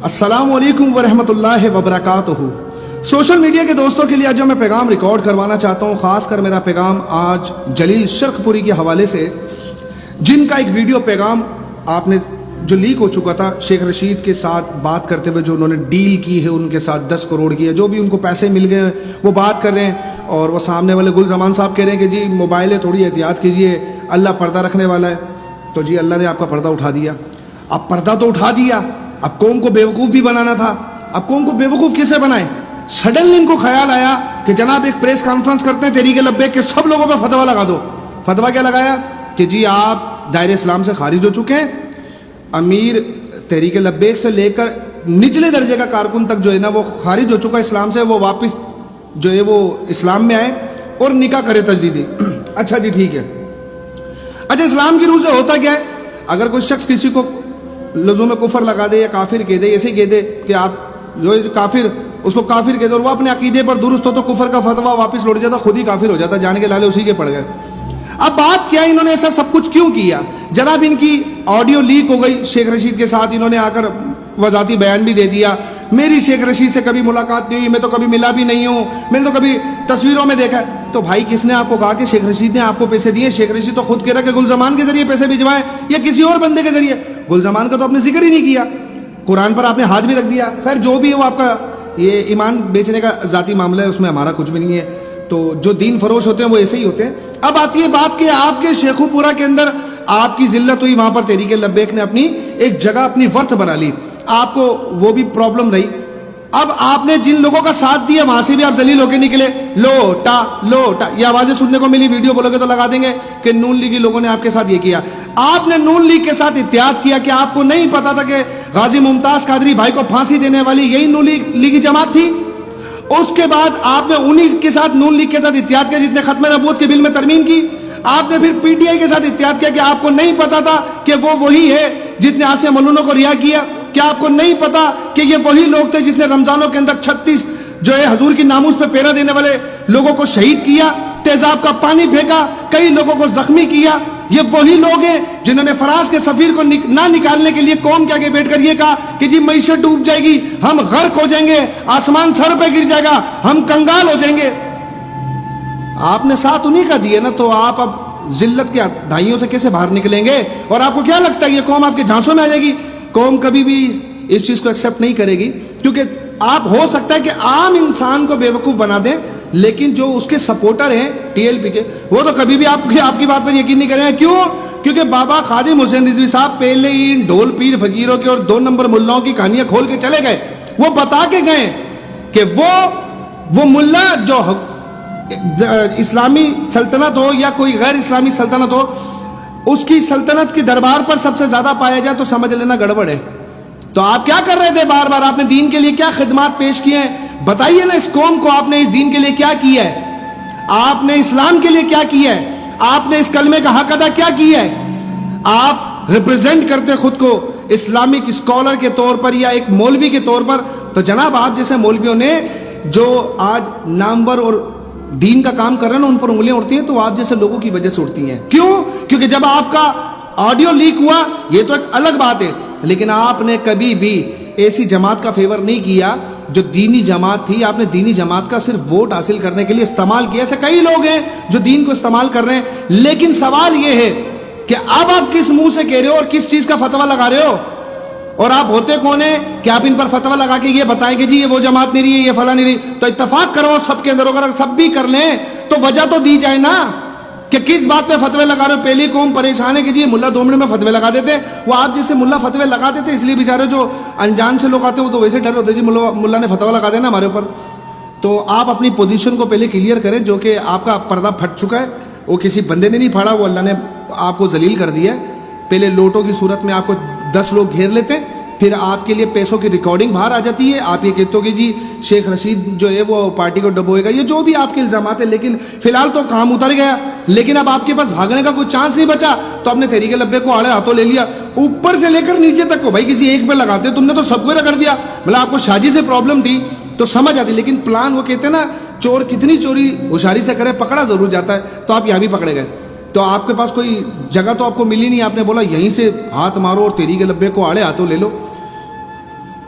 السلام علیکم ورحمۃ اللہ وبرکاتہ۔ سوشل میڈیا کے دوستوں کے لیے آج جو میں پیغام ریکارڈ کروانا چاہتا ہوں، خاص کر میرا پیغام آج جلیل شرق پوری کے حوالے سے، جن کا ایک ویڈیو پیغام آپ نے جو لیک ہو چکا تھا شیخ رشید کے ساتھ بات کرتے ہوئے، جو انہوں نے ڈیل کی ہے ان کے ساتھ 10 کروڑ کی ہے، جو بھی ان کو پیسے مل گئے وہ بات کر رہے ہیں، اور وہ سامنے والے گل زمان صاحب کہہ رہے ہیں کہ جی موبائل ہے تھوڑی احتیاط کیجئے، اللہ پردہ رکھنے والا ہے۔ تو جی اللہ نے آپ کا پردہ اٹھا دیا۔ اب پردہ تو اٹھا دیا، اب قوم کو بیوقوف بھی بنانا تھا۔ اب قوم کو بیوقوف کیسے بنائیں؟ سڈنلی ان کو خیال آیا کہ جناب ایک پریس کانفرنس کرتے ہیں تحریک لبیک کے سب لوگوں پہ فتویٰ لگا دو۔ فتویٰ کیا لگایا کہ جی آپ دائرہ اسلام سے خارج ہو چکے ہیں، امیر تحریک لبیک سے لے کر نچلے درجے کا کارکن تک جو ہے نا وہ خارج ہو چکا اسلام سے، وہ واپس جو ہے وہ اسلام میں آئے اور نکاح کرے تجدیدی۔ اچھا جی ٹھیک ہے۔ اچھا اسلام کی روح سے ہوتا کیا ہے؟ اگر کوئی شخص کسی کو لزوم کفر لگا دے یا کافر کہہ دے، ایسے کہہ دے کہ آپ جو کافر، اس کو کافر کہہ دے اور وہ اپنے عقیدے پر درست ہو تو کفر کا فتویٰ واپس لوٹ جاتا، خود ہی کافر ہو جاتا، جان کے لالے اسی کے پڑ گئے۔ اب بات کیا، انہوں نے ایسا سب کچھ کیوں کیا؟ جناب ان کی آڈیو لیک ہو گئی شیخ رشید کے ساتھ، انہوں نے آ کر وضاحتی بیان بھی دے دیا، میری شیخ رشید سے کبھی ملاقات نہیں ہوئی، میں تو کبھی ملا بھی نہیں ہوں، میں نے تو کبھی تصویروں میں دیکھا ہے۔ تو بھائی کس نے آپ کو کہا کہ شیخ رشید نے آپ کو پیسے دیے؟ شیخ رشید تو خود کہہ رہا کہ گلزمان کے ذریعے پیسے بھجوائے یا کسی اور بندے کے ذریعے۔ گلزمان کا تو آپ نے ذکر ہی نہیں کیا، قرآن پر آپ نے ہاتھ بھی رکھ دیا۔ خیر جو بھی ہے وہ آپ کا یہ ایمان بیچنے کا ذاتی معاملہ ہے، اس میں ہمارا کچھ بھی نہیں ہے۔ تو جو دین فروش ہوتے ہیں وہ ایسے ہی ہوتے ہیں۔ اب آتی ہے بات کہ آپ کے شیخو پورہ کے اندر آپ کی ذلت ہوئی، وہاں پر تحریک لبیک نے اپنی ایک جگہ اپنی ورث بنا لی، آپ کو وہ بھی پرابلم رہی۔ اب آپ نے جن لوگوں کا ساتھ دیا وہاں سے بھی آپ ذلیل ہو کے نکلے، لوٹا لوٹا، یہ آوازیں سننے کو ملی، ویڈیو بولو گے تو لگا دیں گے کہ نون لیگی لوگوں نے آپ کے ساتھ یہ کیا۔ آپ نے نون لیگ کے ساتھ اتحاد کیا کہ آپ کو نہیں پتا تھا کہ غازی ممتاز قادری بھائی کو پھانسی دینے والی یہی نون لیگی جماعت تھی؟ اس کے بعد آپ نے انہی کے ساتھ نون لیگ کے ساتھ اتحاد کیا جس نے ختم نبوت کے بل میں ترمیم کی۔ آپ نے پھر پی ٹی آئی کے ساتھ اتحاد کیا کہ آپ کو نہیں پتا تھا کہ وہ وہی ہے جس نے آسیہ ملونوں کو رہا کیا؟ کیا آپ کو نہیں پتا کہ یہ وہی لوگ تھے جس نے رمضانوں کے اندر 36 جو ہے حضور کی ناموس پہ پیرا دینے والے لوگوں کو شہید کیا، تیزاب کا پانی پھینکا، کئی لوگوں کو زخمی کیا؟ یہ وہی لوگ ہیں جنہوں نے فراز کے سفیر کو نہ نکالنے کے لیے قوم کے آگے بیٹھ کر یہ کہا کہ جی معیشت ڈوب جائے گی، ہم غرق ہو جائیں گے، آسمان سر پہ گر جائے گا، ہم کنگال ہو جائیں گے۔ آپ نے ساتھ انہی کا دیا نا، تو آپ اب ذلت کے دھائیوں سے کیسے باہر نکلیں گے؟ اور آپ کو کیا لگتا ہے یہ قوم آپ کے جھانسوں میں آ جائے گی؟ قوم کبھی بھی اس چیز کو ایکسیپٹ نہیں کرے گی، کیونکہ آپ ہو سکتا ہے کہ عام انسان کو بیوقوف بنا دیں، لیکن جو اس کے سپورٹر ہیں ٹی ایل پی کے، وہ تو کبھی بھی آپ کی بات پر یقین نہیں کریں گے۔ کیوں؟ کیونکہ بابا خادم حسین رضوی صاحب پہلے ہی ان ڈھول پیر فقیروں کے اور 2 نمبر ملاؤں کی کہانیاں کھول کے چلے گئے۔ وہ بتا کے گئے کہ وہ ملا جو اسلامی سلطنت ہو یا کوئی غیر اسلامی سلطنت ہو، اس کی سلطنت کے دربار پر سب سے زیادہ پایا جائے تو سمجھ لینا گڑبڑ ہے۔ تو آپ کیا کر رہے تھے؟ بار بار آپ نے دین کے لیے کیا خدمات پیش کیے ہیں؟ بتائیے نا اس قوم کو آپ نے اس دین کے لیے کیا کیا ہے؟ آپ نے اسلام کے لیے کیا کیا ہے؟ آپ نے اس کلمے کا حق ادا کیا کیا ہے؟ آپ ریپرزینٹ کرتے خود کو اسلامک اسکالر کے طور پر یا ایک مولوی کے طور پر، تو جناب آپ جیسے مولویوں نے جو آج نامور اور دین کا کام کر رہے ہیں نا ان پر انگلیاں اڑتی ہیں، تو آپ جیسے لوگوں کی وجہ سے اڑتی ہیں۔ کیوں؟ کیونکہ جب آپ کا آڈیو لیک ہوا یہ تو ایک الگ بات ہے، لیکن آپ نے کبھی بھی ایسی جماعت کا فیور نہیں کیا جو دینی جماعت تھی۔ آپ نے دینی جماعت کا صرف ووٹ حاصل کرنے کے لیے استعمال کیا۔ ایسے کئی لوگ ہیں جو دین کو استعمال کر رہے ہیں، لیکن سوال یہ ہے کہ اب آپ کس منہ سے کہہ رہے ہو اور کس چیز کا فتویٰ لگا رہے ہو؟ اور آپ ہوتے کون ہیں کہ آپ ان پر فتویٰ لگا کے یہ بتائیں کہ جی یہ وہ جماعت نہیں رہی ہے، یہ فلاں نہیں رہی؟ تو اتفاق کرو سب کے اندر، اگر سب بھی کر لیں تو وجہ تو دی جائے نا کہ کس بات پہ فتوے لگا رہے ہو۔ پہلی قوم پریشان ہے کہ جی ملا 2 منٹ میں فتوے لگا دیتے، وہ آپ جیسے ملا فتوے لگا دیتے، اس لیے بیچارے جو انجان سے لوگ آتے ہیں وہ تو ویسے ڈر ہوتے ہیں جی ملا نے فتویٰ لگا دینا ہمارے اوپر۔ تو آپ اپنی پوزیشن کو پہلے کلیئر کریں، جو کہ آپ کا پردہ پھٹ چکا ہے، وہ کسی بندے نے نہیں پھاڑا، وہ اللہ نے آپ کو ذلیل کر دیا ہے۔ پہلے لوٹوں کی صورت میں آپ کو 10 لوگ گھیر لیتے ہیں، پھر آپ کے لیے پیسوں کی ریکارڈنگ باہر آ جاتی ہے، آپ یہ کہتے ہو کہ جی شیخ رشید جو ہے وہ پارٹی کو ڈبوئے گا، یہ جو بھی آپ کے الزامات ہیں، لیکن فی الحال تو کام اتر گیا، لیکن اب آپ کے پاس بھاگنے کا کوئی چانس نہیں بچا، تو آپ نے تحریک لبیک کو آڑے ہاتھوں لے لیا، اوپر سے لے کر نیچے تک کو۔ بھائی کسی ایک پہ لگاتے، تم نے تو سب کو رگڑ دیا۔ مطلب آپ کو شاجی سے پرابلم تھی تو سمجھ آتی، لیکن پلان وہ کہتے ہیں نا چور کتنی چوری ہوشیاری سے کرے پکڑا ضرور جاتا ہے، تو آپ یہاں بھی پکڑے گئے۔ تو آپ کے پاس کوئی جگہ تو آپ کو ملی نہیں، آپ نے بولا یہیں سے ہاتھ مارو اور تحریک لبیک کو آڑے ہاتھوں لے لو۔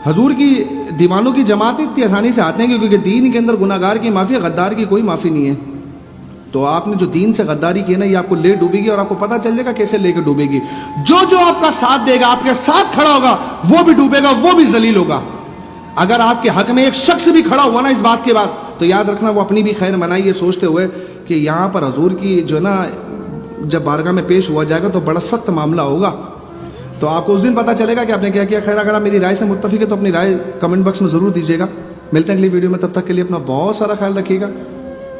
حضور کی دیوانوں کی جماعتیں اتنی آسانی سے آتے ہیں کیونکہ دین کے اندر گناہگار کی معافی ہے، غدار کی کوئی معافی نہیں ہے. تو آپ نے جو دین سے غداری کی ہے نا، یہ آپ کو لے ڈوبے گی، اور آپ کو پتہ چل جائے گا کیسے لے کے ڈوبے گی. جو آپ کا ساتھ دے گا، آپ کے ساتھ کھڑا ہوگا، وہ بھی ڈوبے گا، وہ بھی ذلیل ہوگا. اگر آپ کے حق میں ایک شخص بھی کھڑا ہوا نا اس بات کے بعد، تو یاد رکھنا وہ اپنی بھی خیر منائی یہ سوچتے ہوئے کہ یہاں پر حضور کی جو نا جب بارگاہ میں پیش ہوا جائے گا تو بڑا سخت معاملہ ہوگا. تو آپ کو اس دن پتہ چلے گا کہ آپ نے کیا کیا. خیر اگر آپ میری رائے سے متفق ہے تو اپنی رائے کمنٹ باکس میں ضرور دیجیے گا. ملتے ہیں اگلی ویڈیو میں، تب تک کے لیے اپنا بہت سارا خیال رکھیے گا.